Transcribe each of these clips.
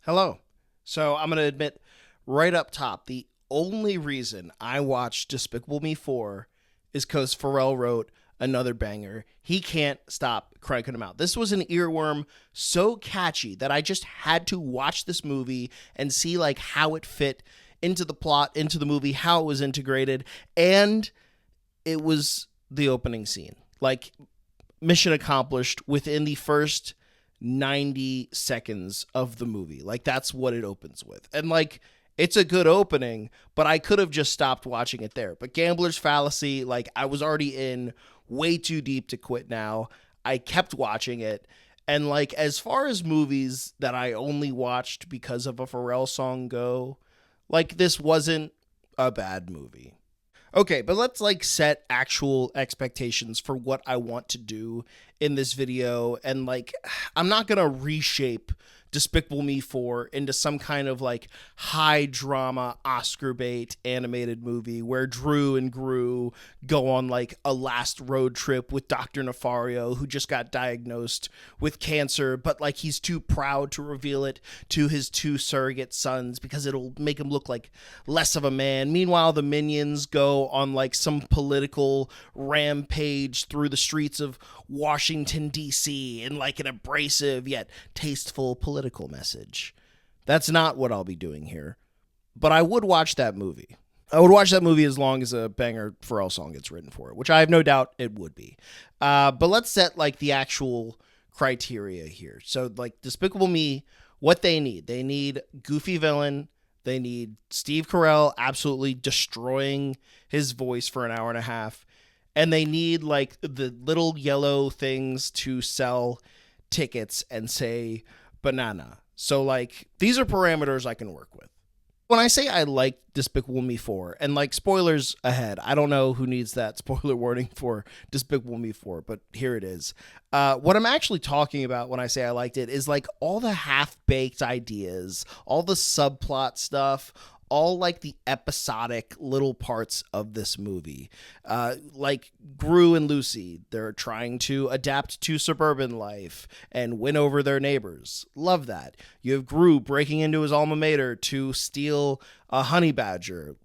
Hello. So I'm going to admit right up top, the only reason I watched Despicable Me 4 is because Pharrell wrote another banger. He can't stop cranking them out. This was an earworm so catchy that I just had to watch this movie and see like how it fit into the plot, into the movie, how it was integrated, and it was the opening scene. Like mission accomplished within the first 90 seconds of the movie. Like that's what it opens with. And like it's a good opening, but I could have just stopped watching it there. But Gambler's Fallacy, like I was already in way too deep to quit now. I kept watching it. And like as far as movies that I only watched because of a Pharrell song go, like this wasn't a bad movie. Okay, but let's like set actual expectations for what I want to do in this video. And like, I'm not going to reshape Despicable Me 4 into some kind of like high drama Oscar bait animated movie where Drew and Gru go on like a last road trip with Dr. Nefario, who just got diagnosed with cancer, but like he's too proud to reveal it to his two surrogate sons because it'll make him look like less of a man. Meanwhile, the minions go on like some political rampage through the streets of Washington, D.C. in like an abrasive yet tasteful political message. That's not what I'll be doing here. But I would watch that movie. I would watch that movie as long as a banger Pharrell song gets written for it, which I have no doubt it would be. But let's set like the actual criteria here. So like Despicable Me, what they need goofy villain. They need Steve Carell absolutely destroying his voice for an hour and a half. And they need like the little yellow things to sell tickets and say banana. So like these are parameters I can work with. When I say I like Despicable Me 4, and like spoilers ahead, I don't know who needs that spoiler warning for Despicable Me 4, but here it is. What I'm actually talking about when I say I liked it is like all the half-baked ideas, all the subplot stuff, all like the episodic little parts of this movie. Like Gru and Lucy, they're trying to adapt to suburban life and win over their neighbors. Love that. You have Gru breaking into his alma mater to steal a honey badger.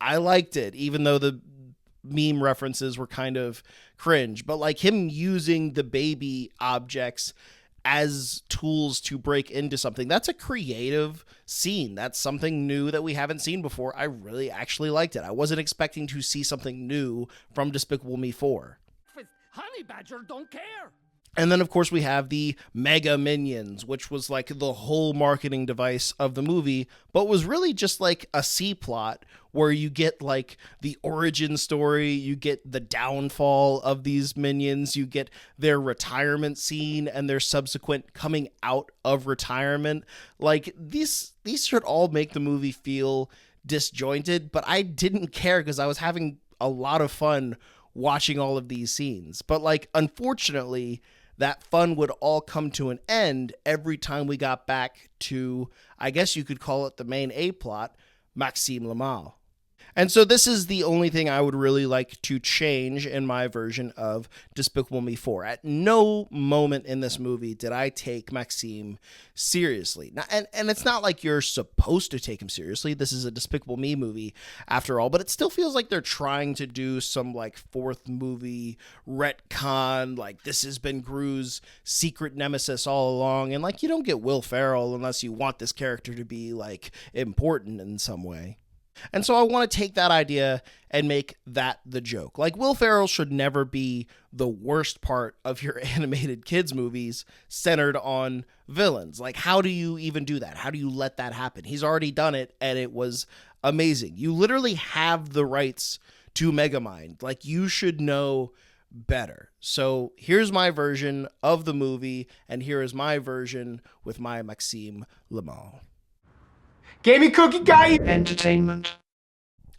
I liked it, even though the meme references were kind of cringe. But like him using the baby objects as tools to break into something, that's a creative scene. That's something new that we haven't seen before. I really actually liked it. I wasn't expecting to see something new from Despicable Me 4. Honey Badger don't care. And then, of course, we have the Mega Minions, which was like the whole marketing device of the movie, but was really just like a C plot where you get like the origin story, you get the downfall of these minions, you get their retirement scene and their subsequent coming out of retirement. Like these should all make the movie feel disjointed, but I didn't care because I was having a lot of fun watching all of these scenes. But like, unfortunately, that fun would all come to an end every time we got back to, I guess you could call it the main A plot, Maxime Lamal. And so this is the only thing I would really like to change in my version of Despicable Me 4. At no moment in this movie did I take Maxime seriously. Now, and it's not like you're supposed to take him seriously. This is a Despicable Me movie after all, but it still feels like they're trying to do some like fourth movie retcon, like this has been Gru's secret nemesis all along. And like you don't get Will Ferrell unless you want this character to be like important in some way. And so I want to take that idea and make that the joke. Like Will Ferrell should never be the worst part of your animated kids movies centered on villains. Like how do you even do that? How do you let that happen? He's already done it and it was amazing. You literally have the rights to Megamind. Like you should know better. So here's my version of the movie and here is my version with my Maxime Lamal. Gamey cookie guy. Entertainment.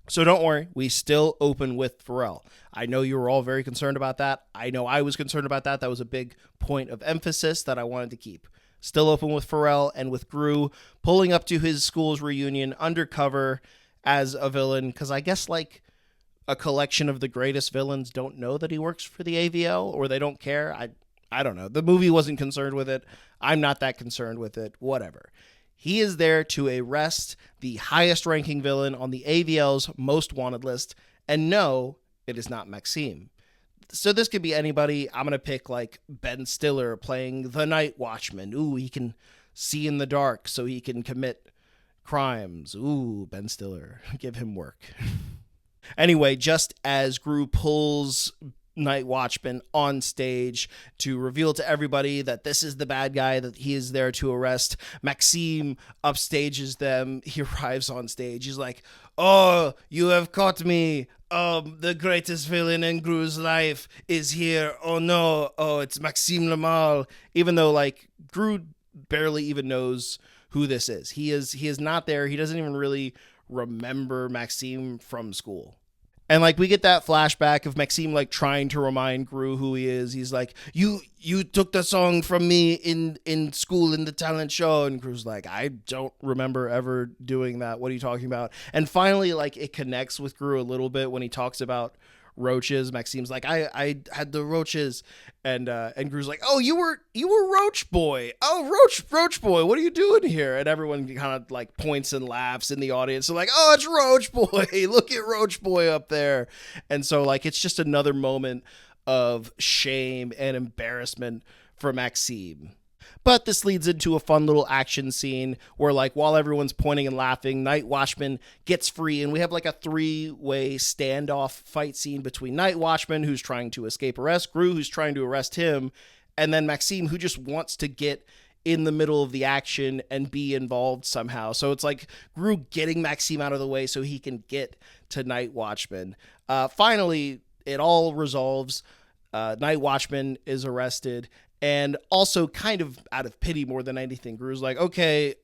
So don't worry, we still open with Pharrell. I know you were all very concerned about that. I know I was concerned about that. That was a big point of emphasis that I wanted to keep. Still open with Pharrell and with Gru pulling up to his school's reunion undercover as a villain, because I guess like a collection of the greatest villains don't know that he works for the AVL or they don't care. I don't know. The movie wasn't concerned with it. I'm not that concerned with it. Whatever. He is there to arrest the highest ranking villain on the AVL's most wanted list. And no, it is not Maxime. So this could be anybody. I'm going to pick like Ben Stiller playing the Night Watchman. Ooh, he can see in the dark so he can commit crimes. Ooh, Ben Stiller. Give him work. Anyway, just as Gru pulls Night Watchman on stage to reveal to everybody that this is the bad guy that he is there to arrest, Maxime upstages them. He arrives on stage. He's like, "Oh, you have caught me. The greatest villain in Gru's life is here. Oh no, oh, it's Maxime Lamal." Even though like Gru barely even knows who this is. He is not there. He doesn't even really remember Maxime from school. And like we get that flashback of Maxime like trying to remind Gru who he is. He's like, you took the song from me in school in the talent show. And Gru's like, I don't remember ever doing that. What are you talking about? And finally, like it connects with Gru a little bit when he talks about roaches. Maxime's like, I had the roaches, and Gru's like, oh, you were Roach Boy. Oh, Roach Boy, what are you doing here? And everyone kind of like points and laughs in the audience. So like, oh, it's Roach Boy. Look at Roach Boy up there. And so like it's just another moment of shame and embarrassment for Maxime. But this leads into a fun little action scene where, like, while everyone's pointing and laughing, Night Watchman gets free, and we have, like, a three-way standoff fight scene between Night Watchman, who's trying to escape arrest, Gru, who's trying to arrest him, and then Maxime, who just wants to get in the middle of the action and be involved somehow. So it's like Gru getting Maxime out of the way so he can get to Night Watchman. Finally, it all resolves. Night Watchman is arrested. And also kind of out of pity more than anything, Gru's like, okay,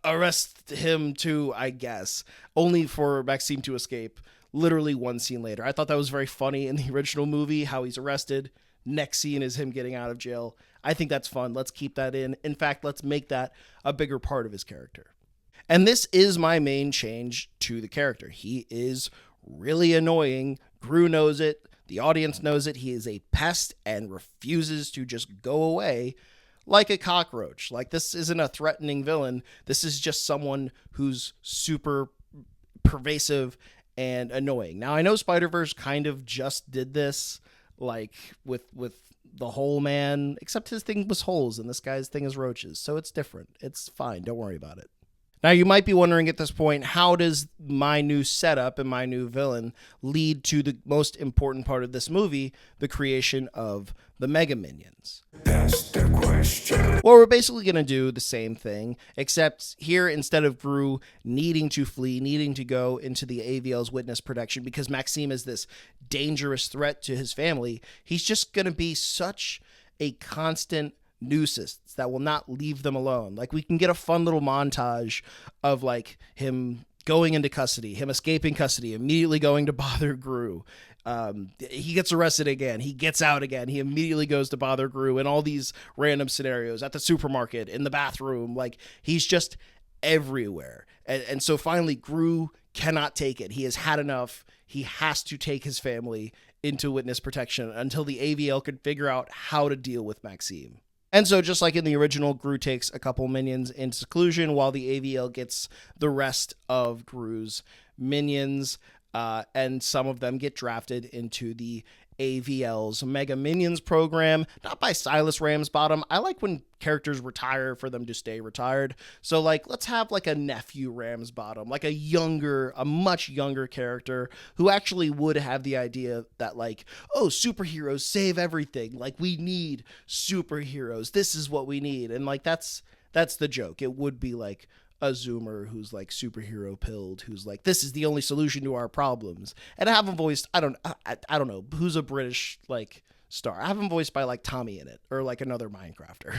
arrest him too, I guess. Only for Maxime to escape literally one scene later. I thought that was very funny in the original movie, how he's arrested. Next scene is him getting out of jail. I think that's fun. Let's keep that in. In fact, let's make that a bigger part of his character. And this is my main change to the character. He is really annoying. Gru knows it. The audience knows it. He is a pest and refuses to just go away like a cockroach. Like, this isn't a threatening villain. This is just someone who's super pervasive and annoying. Now, I know Spider-Verse kind of just did this, like, with the Hole Man, except his thing was holes and this guy's thing is roaches. So it's different. It's fine. Don't worry about it. Now, you might be wondering at this point, how does my new setup and my new villain lead to the most important part of this movie, the creation of the Mega Minions? That's the question. Well, we're basically going to do the same thing, except here, instead of Gru needing to flee, needing to go into the AVL's witness protection because Maxime is this dangerous threat to his family, he's just going to be such a constant nuisance that will not leave them alone. Like, we can get a fun little montage of like him going into custody, him escaping custody, immediately going to bother Gru. He gets arrested again. He gets out again. He immediately goes to bother Gru in all these random scenarios at the supermarket, in the bathroom. Like, he's just everywhere. And so finally Gru cannot take it. He has had enough. He has to take his family into witness protection until the AVL could figure out how to deal with Maxime. And so just like in the original, Gru takes a couple minions into seclusion while the AVL gets the rest of Gru's minions, and some of them get drafted into the AVL's Mega Minions program, not by Silas Ramsbottom. I like when characters retire for them to stay retired. So like, let's have like a nephew Ramsbottom, like a much younger character who actually would have the idea that like, oh, superheroes save everything. Like, we need superheroes. This is what we need. And like, that's the joke. It would be like a Zoomer who's like superhero pilled, who's like, this is the only solution to our problems. And I have him voiced, I don't know who's a British like star. I have him voiced by like Tommy in it, or like another Minecrafter.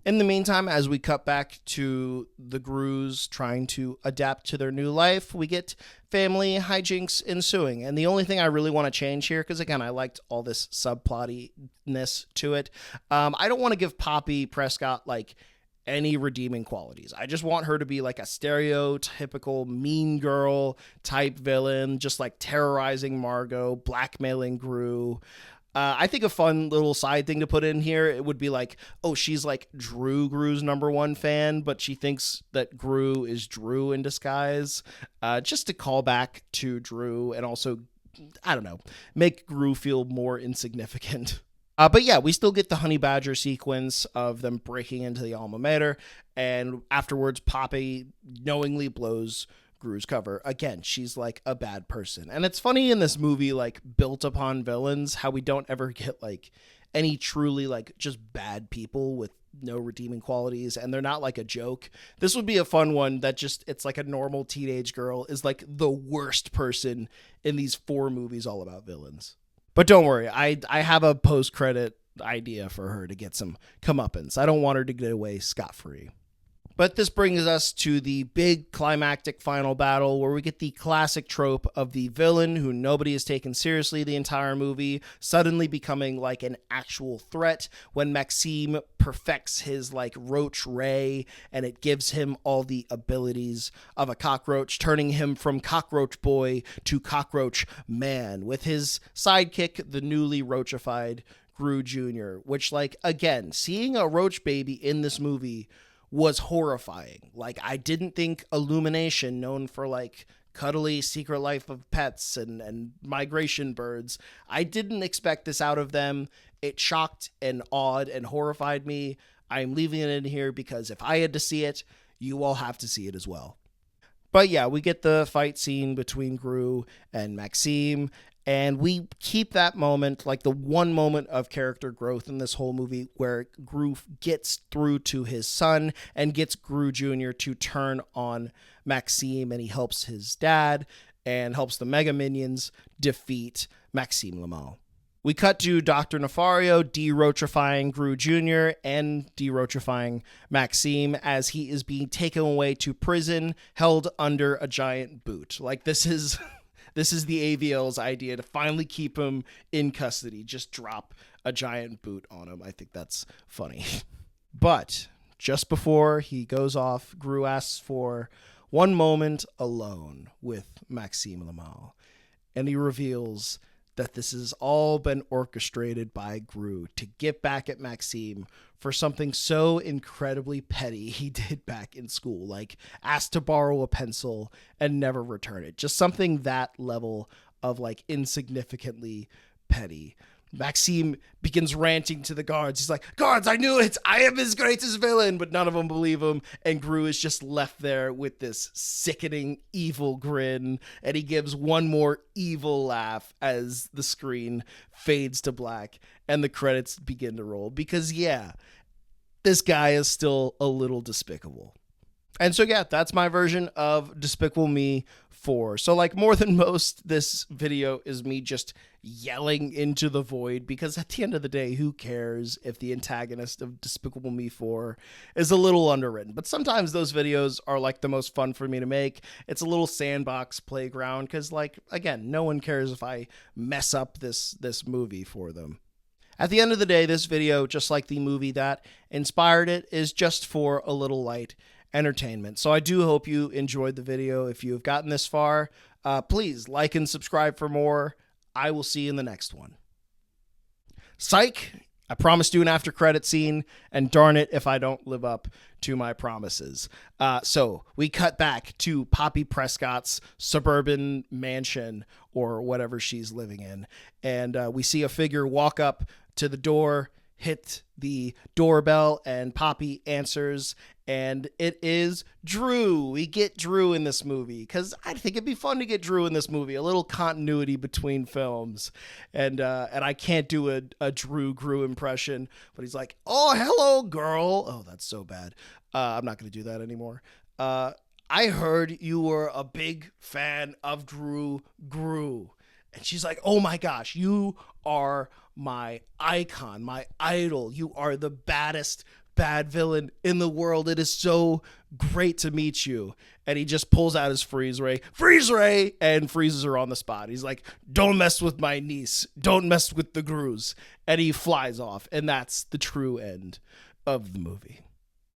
In the meantime, as we cut back to the Grus trying to adapt to their new life, we get family hijinks ensuing. And the only thing I really want to change here, because again, I liked all this subplottiness to it. I don't want to give Poppy Prescott like any redeeming qualities. I just want her to be like a stereotypical mean girl type villain, just like terrorizing Margot, blackmailing Gru. I think a fun little side thing to put in here, it would be like, oh, she's like Gru's #1 fan, but she thinks that Gru is Drew in disguise. Just to call back to Drew and also, I don't know, make Gru feel more insignificant. But yeah, we still get the honey badger sequence of them breaking into the alma mater, and afterwards Poppy knowingly blows Gru's cover. Again, she's like a bad person. And it's funny in this movie, like built upon villains, how we don't ever get like any truly like just bad people with no redeeming qualities, and they're not like a joke. This would be a fun one that just, it's like a normal teenage girl is like the worst person in these 4 movies all about villains. But don't worry, I have a post-credit idea for her to get some comeuppance. I don't want her to get away scot-free. But this brings us to the big climactic final battle where we get the classic trope of the villain who nobody has taken seriously the entire movie suddenly becoming like an actual threat when Maxime perfects his like roach ray and it gives him all the abilities of a cockroach, turning him from cockroach boy to cockroach man with his sidekick, the newly roachified Gru Jr., which like, again, seeing a roach baby in this movie was horrifying. Like, I didn't think Illumination, known for like cuddly Secret Life of Pets and migration birds, I didn't expect this out of them. It shocked and awed and horrified me. I'm leaving it in here because if I had to see it, you all have to see it as well. But yeah, we get the fight scene between Gru and Maxime, and we keep that moment, like the one moment of character growth in this whole movie where Gru gets through to his son and gets Gru Jr. to turn on Maxime, and he helps his dad and helps the Mega Minions defeat Maxime Lamal. We cut to Dr. Nefario de-roachifying Gru Jr. and de-roachifying Maxime as he is being taken away to prison, held under a giant boot. Like, this is the AVL's idea to finally keep him in custody. Just drop a giant boot on him. I think that's funny. But just before he goes off, Gru asks for one moment alone with Maxime Lamal, and he reveals that this has all been orchestrated by Gru to get back at Maxime for something so incredibly petty he did back in school, like ask to borrow a pencil and never return it. Just something that level of like insignificantly petty. Maxime begins ranting to the guards. He's like, guards, I knew it. I am his greatest villain. But none of them believe him. And Gru is just left there with this sickening, evil grin. And he gives one more evil laugh as the screen fades to black and the credits begin to roll. Because, yeah, this guy is still a little despicable. And so, yeah, that's my version of Despicable Me 4. So, like, more than most, this video is me just yelling into the void, because at the end of the day, who cares if the antagonist of Despicable Me 4 is a little underwritten? But sometimes those videos are, like, the most fun for me to make. It's a little sandbox playground, because, like, again, no one cares if I mess up this movie for them. At the end of the day, this video, just like the movie that inspired it, is just for a little light entertainment. So I do hope you enjoyed the video. If you have gotten this far, please like and subscribe for more. I will see you in the next one. Psych! I promised you an after credit scene, and darn it if I don't live up to my promises. So we cut back to Poppy Prescott's suburban mansion, or whatever she's living in, and we see a figure walk up to the door, hit the doorbell, and Poppy answers, and it is Drew. We get Drew in this movie because I think it'd be fun to get Drew in this movie, a little continuity between films. And I can't do a Drew Gru impression, but he's like, "Oh, hello, girl." Oh, that's so bad. I'm not going to do that anymore. I heard you were a big fan of Drew Gru. And she's like, "Oh my gosh, you are my icon, my idol. You are the baddest bad villain in the world. It is so great to meet you." And he just pulls out his freeze ray, and freezes her on the spot. He's like, "Don't mess with my niece. Don't mess with the Grus." And he flies off. And that's the true end of the movie.